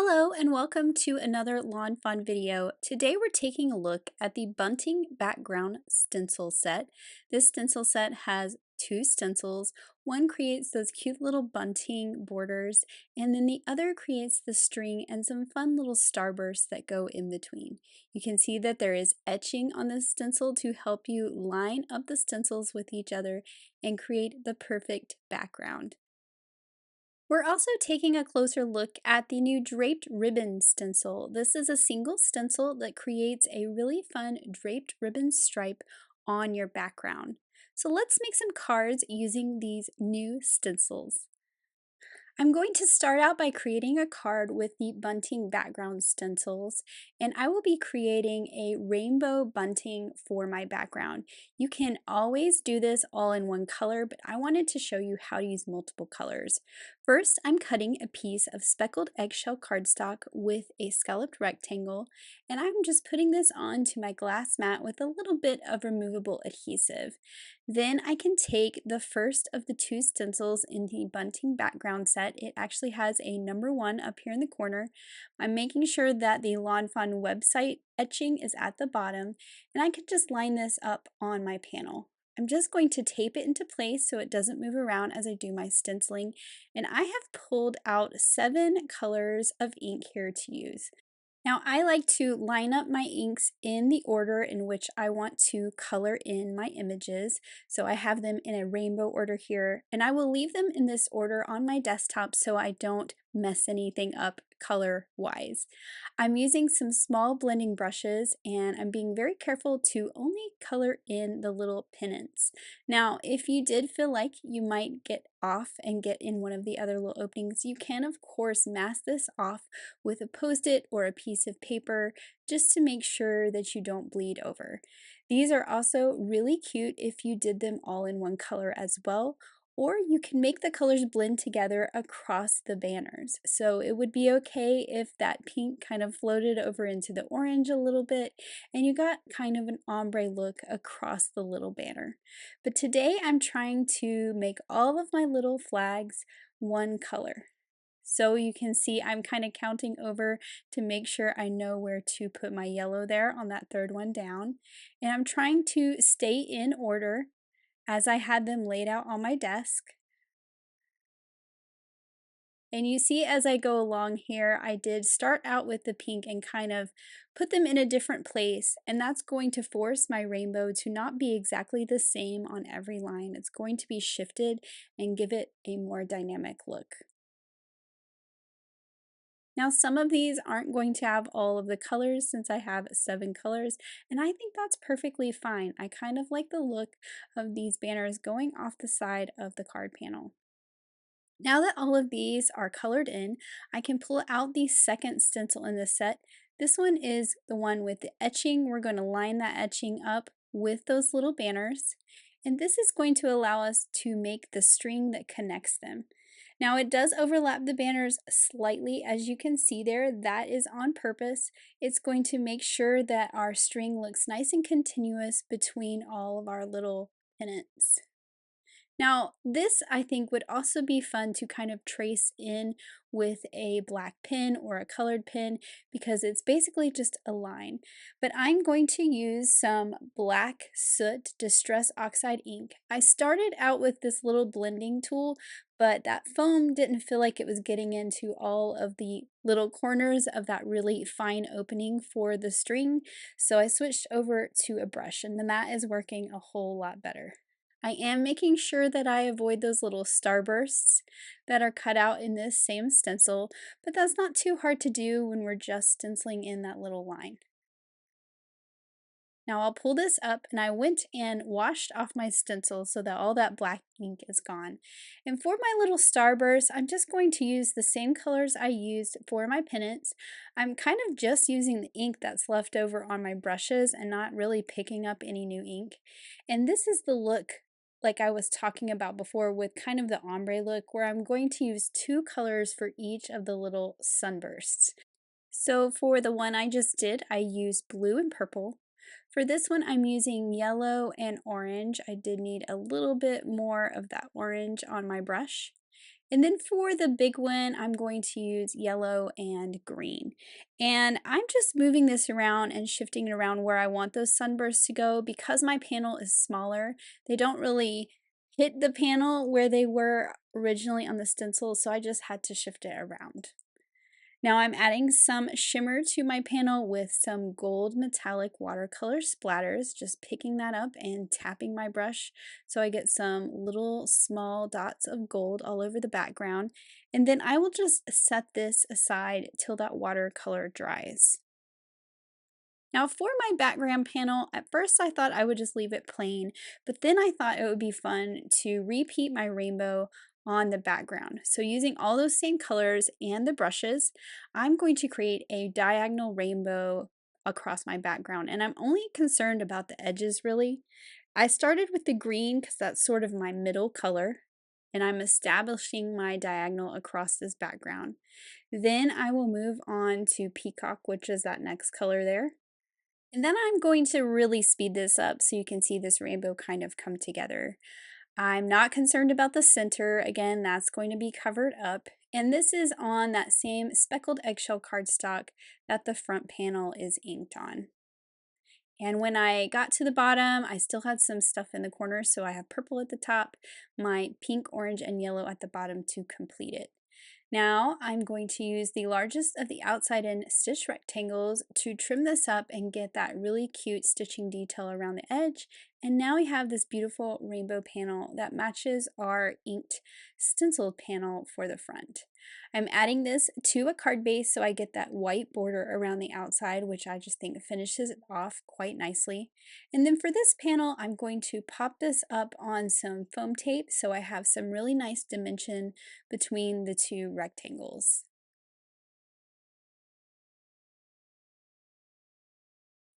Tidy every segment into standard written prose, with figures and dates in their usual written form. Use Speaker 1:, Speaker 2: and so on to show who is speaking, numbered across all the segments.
Speaker 1: Hello and welcome to another lawn fun video. Today we're taking a look at the Bunting background stencil set. This stencil set has two stencils. One creates those cute little bunting borders, and then the other creates the string and some fun little starbursts that go in between. You can see that there is etching on this stencil to help you line up the stencils with each other and create the perfect background. We're also taking a closer look at the new draped ribbon stencil. This is a single stencil that creates a really fun draped ribbon stripe on your background. So let's make some cards using these new stencils. I'm going to start out by creating a card with the bunting background stencils, and I will be creating a rainbow bunting for my background. You can always do this all in one color, but I wanted to show you how to use multiple colors. First, I'm cutting a piece of speckled eggshell cardstock with a scalloped rectangle, and I'm just putting this onto my glass mat with a little bit of removable adhesive. Then I can take the first of the two stencils in the bunting background set. It actually has a number 1 up here in the corner. I'm making sure that the lawnfawn website etching is at the bottom, and I can just line this up on my panel. I'm just going to tape it into place so it doesn't move around as I do my stenciling, and I have pulled out 7 colors of ink here to use. Now I like to line up my inks in the order in which I want to color in my images. So I have them in a rainbow order here, and I will leave them in this order on my desktop so I don't mess anything up color wise. I'm using some small blending brushes, and I'm being very careful to only color in the little pennants. Now if you did feel like you might get off and get in one of the other little openings, you can of course mask this off with a post-it or a piece of paper just to make sure that you don't bleed over. These are also really cute if you did them all in one color as well, or you can make the colors blend together across the banners. So it would be okay if that pink kind of floated over into the orange a little bit and you got kind of an ombre look across the little banner. But today I'm trying to make all of my little flags one color. So you can see I'm kind of counting over to make sure I know where to put my yellow there on that third one down. And I'm trying to stay in order as I had them laid out on my desk. And you see as I go along here, I did start out with the pink and kind of put them in a different place, and that's going to force my rainbow to not be exactly the same on every line. It's going to be shifted and give it a more dynamic look. Now some of these aren't going to have all of the colors since I have 7 colors, and I think that's perfectly fine. I kind of like the look of these banners going off the side of the card panel. Now that all of these are colored in, I can pull out the second stencil in the set. This one is the one with the etching. We're going to line that etching up with those little banners. And this is going to allow us to make the string that connects them. Now it does overlap the banners slightly, as you can see there. That is on purpose. It's going to make sure that our string looks nice and continuous between all of our little pennants. Now, this I think would also be fun to kind of trace in with a black pen or a colored pen because it's basically just a line. But I'm going to use some black soot distress oxide ink. I started out with this little blending tool, but that foam didn't feel like it was getting into all of the little corners of that really fine opening for the string. So I switched over to a brush, and then that is working a whole lot better. I am making sure that I avoid those little starbursts that are cut out in this same stencil, but that's not too hard to do when we're just stenciling in that little line. Now I'll pull this up, and I went and washed off my stencil so that all that black ink is gone. And for my little starburst, I'm just going to use the same colors I used for my pennants. I'm kind of just using the ink that's left over on my brushes and not really picking up any new ink. And this is the look like I was talking about before with kind of the ombre look, where I'm going to use 2 colors for each of the little sunbursts. So for the one I just did, I used blue and purple. For this one, I'm using yellow and orange. I did need a little bit more of that orange on my brush. And then for the big one, I'm going to use yellow and green. And I'm just moving this around and shifting it around where I want those sunbursts to go because my panel is smaller. They don't really hit the panel where they were originally on the stencil, so I just had to shift it around. Now I'm adding some shimmer to my panel with some gold metallic watercolor splatters, just picking that up and tapping my brush so I get some little small dots of gold all over the background. And then I will just set this aside till that watercolor dries. Now for my background panel, at first I thought I would just leave it plain, but then I thought it would be fun to repeat my rainbow on the background. So using all those same colors and the brushes, I'm going to create a diagonal rainbow across my background, and I'm only concerned about the edges really. I started with the green because that's sort of my middle color, and I'm establishing my diagonal across this background. Then I will move on to peacock, which is that next color there. And then I'm going to really speed this up so you can see this rainbow kind of come together. I'm not concerned about the center. Again, that's going to be covered up. And this is on that same speckled eggshell cardstock that the front panel is inked on. And when I got to the bottom, I still had some stuff in the corners, so I have purple at the top, my pink, orange, and yellow at the bottom to complete it. Now I'm going to use the largest of the outside in stitch rectangles to trim this up and get that really cute stitching detail around the edge. And now we have this beautiful rainbow panel that matches our inked stenciled panel for the front. I'm adding this to a card base so I get that white border around the outside, which I just think finishes it off quite nicely. And then for this panel, I'm going to pop this up on some foam tape so I have some really nice dimension between the two rectangles.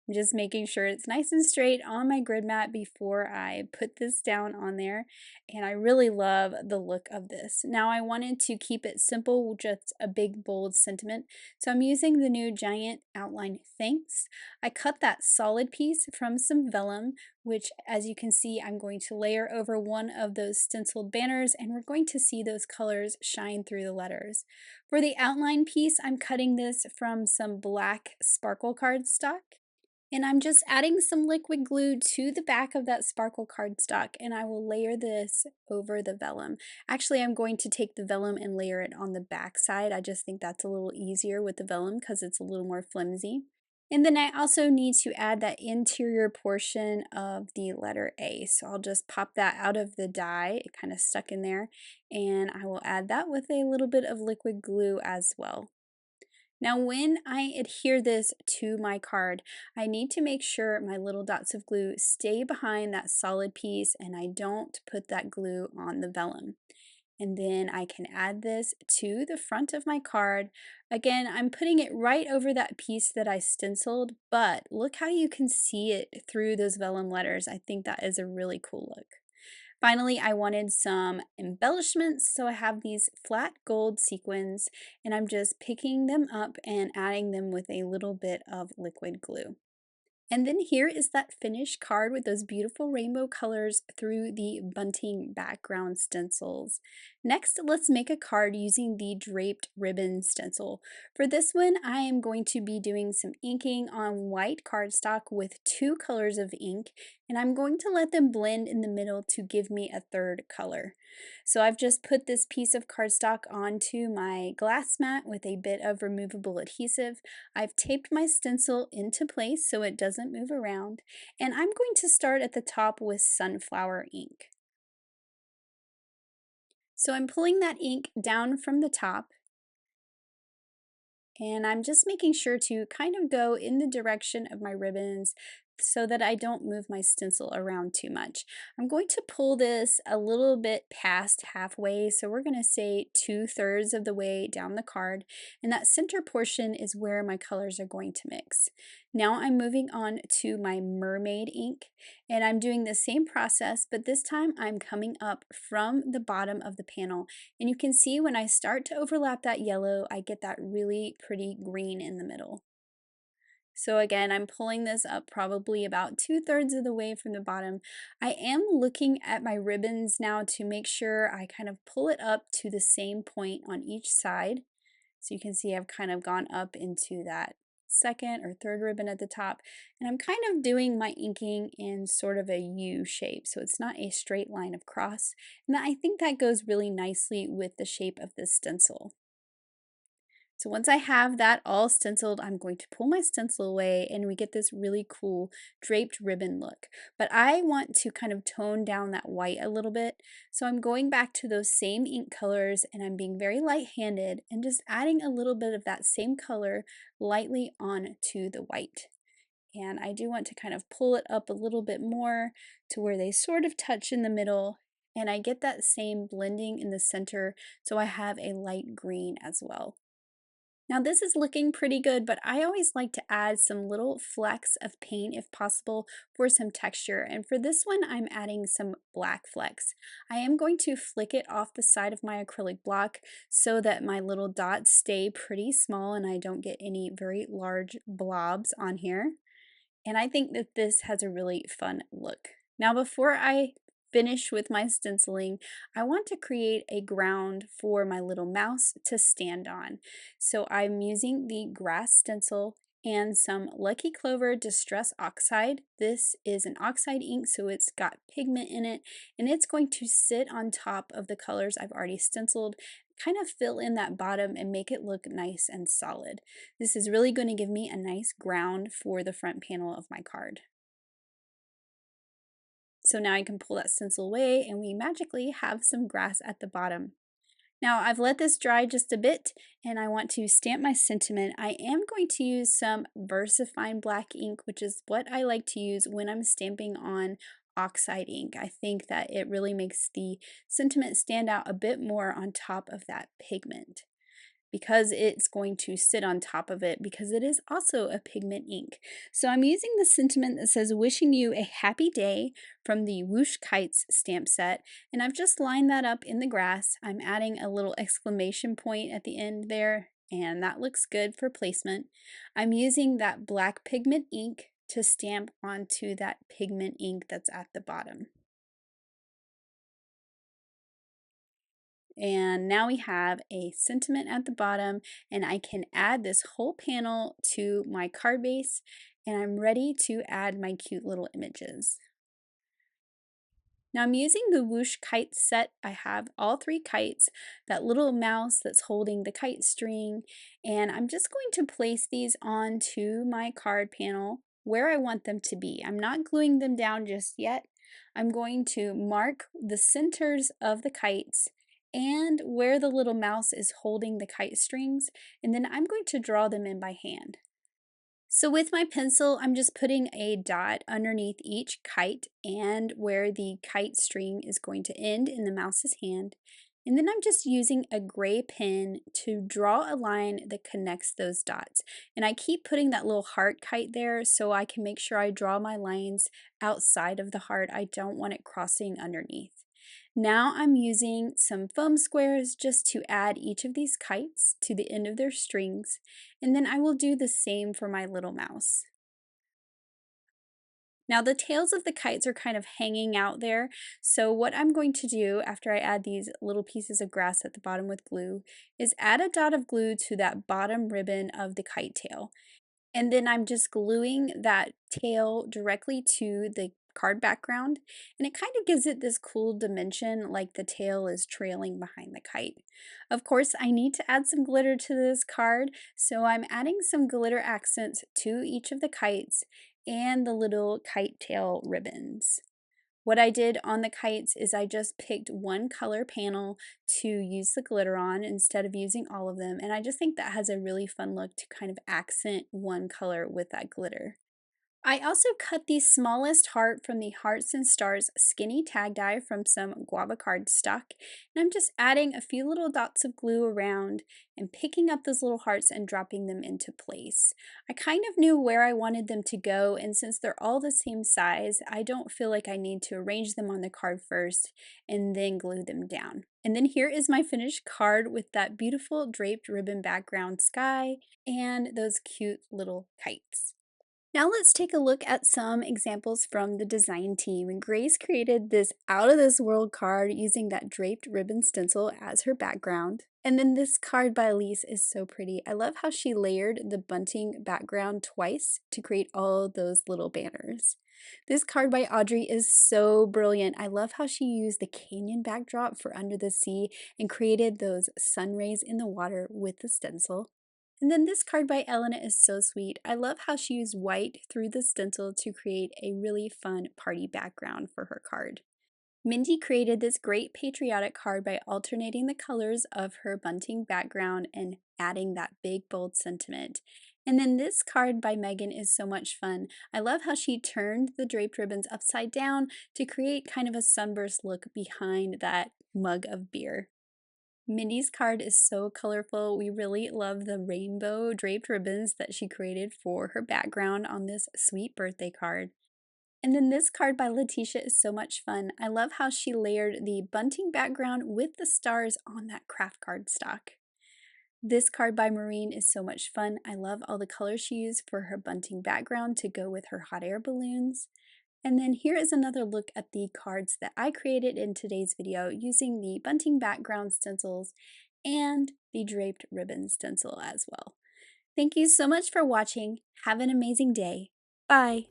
Speaker 1: I'm just making sure it's nice and straight on my grid mat before I put this down on there, and I really love the look of this. Now I wanted to keep it simple, just a big bold sentiment, so I'm using the new giant outline thanks. I cut that solid piece from some vellum, which as you can see I'm going to layer over one of those stenciled banners, and we're going to see those colors shine through the letters. For the outline piece, I'm cutting this from some black sparkle cardstock. And I'm just adding some liquid glue to the back of that sparkle cardstock, and I will layer this over the vellum. Actually, I'm going to take the vellum and layer it on the back side. I just think that's a little easier with the vellum because it's a little more flimsy. And then I also need to add that interior portion of the letter A. So I'll just pop that out of the die. It kind of stuck in there. And I will add that with a little bit of liquid glue as well. Now when I adhere this to my card, I need to make sure my little dots of glue stay behind that solid piece and I don't put that glue on the vellum. And then I can add this to the front of my card. Again, I'm putting it right over that piece that I stenciled, but look how you can see it through those vellum letters. I think that is a really cool look. Finally, I wanted some embellishments, so I have these flat gold sequins, and I'm just picking them up and adding them with a little bit of liquid glue. And then here is that finished card with those beautiful rainbow colors through the bunting background stencils. Next, let's make a card using the draped ribbon stencil. For this one, I am going to be doing some inking on white cardstock with two colors of ink, and I'm going to let them blend in the middle to give me a third color. So I've just put this piece of cardstock onto my glass mat with a bit of removable adhesive. I've taped my stencil into place so it doesn't move around, and I'm going to start at the top with sunflower ink. So I'm pulling that ink down from the top, and I'm just making sure to kind of go in the direction of my ribbons so that I don't move my stencil around too much. I'm going to pull this a little bit past halfway, so we're going to say 2/3 of the way down the card, and that center portion is where my colors are going to mix. Now I'm moving on to my mermaid ink, and I'm doing the same process, but this time I'm coming up from the bottom of the panel, and you can see when I start to overlap that yellow, I get that really pretty green in the middle. So again, I'm pulling this up probably about 2/3 of the way from the bottom. I am looking at my ribbons now to make sure I kind of pull it up to the same point on each side. So you can see I've kind of gone up into that second or third ribbon at the top, and I'm kind of doing my inking in sort of a U shape, so it's not a straight line across, and I think that goes really nicely with the shape of this stencil. So once I have that all stenciled, I'm going to pull my stencil away and we get this really cool draped ribbon look. But I want to kind of tone down that white a little bit. So I'm going back to those same ink colors and I'm being very light-handed and just adding a little bit of that same color lightly onto the white. And I do want to kind of pull it up a little bit more to where they sort of touch in the middle. And I get that same blending in the center, so I have a light green as well. Now this is looking pretty good, but I always like to add some little flecks of paint if possible for some texture. And for this one, I'm adding some black flecks. I am going to flick it off the side of my acrylic block so that my little dots stay pretty small and I don't get any very large blobs on here. And I think that this has a really fun look. Now before I finish with my stenciling, I want to create a ground for my little mouse to stand on. So I'm using the grass stencil and some Lucky Clover Distress Oxide. This is an oxide ink, so it's got pigment in it, and it's going to sit on top of the colors I've already stenciled, kind of fill in that bottom and make it look nice and solid. This is really going to give me a nice ground for the front panel of my card. So now I can pull that stencil away and we magically have some grass at the bottom. Now I've let this dry just a bit and I want to stamp my sentiment. I am going to use some VersaFine black ink, which is what I like to use when I'm stamping on oxide ink. I think that it really makes the sentiment stand out a bit more on top of that pigment, because it's going to sit on top of it because it is also a pigment ink. So I'm using the sentiment that says wishing you a happy day from the Whoosh Kites stamp set, and I've just lined that up in the grass. I'm adding a little exclamation point at the end there, and that looks good for placement. I'm using that black pigment ink to stamp onto that pigment ink that's at the bottom. And now we have a sentiment at the bottom, and I can add this whole panel to my card base, and I'm ready to add my cute little images. Now I'm using the Whoosh Kite set. I have all three kites, that little mouse that's holding the kite string, and I'm just going to place these onto my card panel where I want them to be. I'm not gluing them down just yet. I'm going to mark the centers of the kites and where the little mouse is holding the kite strings, and then I'm going to draw them in by hand. So with my pencil, I'm just putting a dot underneath each kite and where the kite string is going to end in the mouse's hand. And then I'm just using a gray pen to draw a line that connects those dots. And I keep putting that little heart kite there so I can make sure I draw my lines outside of the heart. I don't want it crossing underneath. Now I'm using some foam squares just to add each of these kites to the end of their strings, and then I will do the same for my little mouse. Now the tails of the kites are kind of hanging out there, so what I'm going to do after I add these little pieces of grass at the bottom with glue is add a dot of glue to that bottom ribbon of the kite tail. And then I'm just gluing that tail directly to the card background, and it kind of gives it this cool dimension like the tail is trailing behind the kite. Of course, I need to add some glitter to this card, so I'm adding some glitter accents to each of the kites and the little kite tail ribbons. What I did on the kites is I just picked one color panel to use the glitter on instead of using all of them, and I just think that has a really fun look to kind of accent one color with that glitter. I also cut the smallest heart from the Hearts and Stars skinny tag die from some Guava Cardstock, and I'm just adding a few little dots of glue around and picking up those little hearts and dropping them into place. I kind of knew where I wanted them to go, and since they're all the same size, I don't feel like I need to arrange them on the card first and then glue them down. And then here is my finished card with that beautiful draped ribbon background sky and those cute little kites. Now let's take a look at some examples from the design team. And Grace created this out of this world card using that draped ribbon stencil as her background. And then this card by Elise is so pretty. I love how she layered the bunting background twice to create all those little banners. This card by Audrey is so brilliant. I love how she used the canyon backdrop for Under the Sea and created those sun rays in the water with the stencil. And then this card by Elena is so sweet. I love how she used white through the stencil to create a really fun party background for her card. Mindy created this great patriotic card by alternating the colors of her bunting background and adding that big bold sentiment. And then this card by Megan is so much fun. I love how she turned the draped ribbons upside down to create kind of a sunburst look behind that mug of beer. Mindy's card is so colorful. We really love the rainbow draped ribbons that she created for her background on this sweet birthday card. And then this card by Letitia is so much fun. I love how she layered the bunting background with the stars on that craft cardstock. This card by Maureen is so much fun. I love all the colors she used for her bunting background to go with her hot air balloons. And then here is another look at the cards that I created in today's video using the bunting background stencils and the draped ribbon stencil as well. Thank you so much for watching. Have an amazing day. Bye!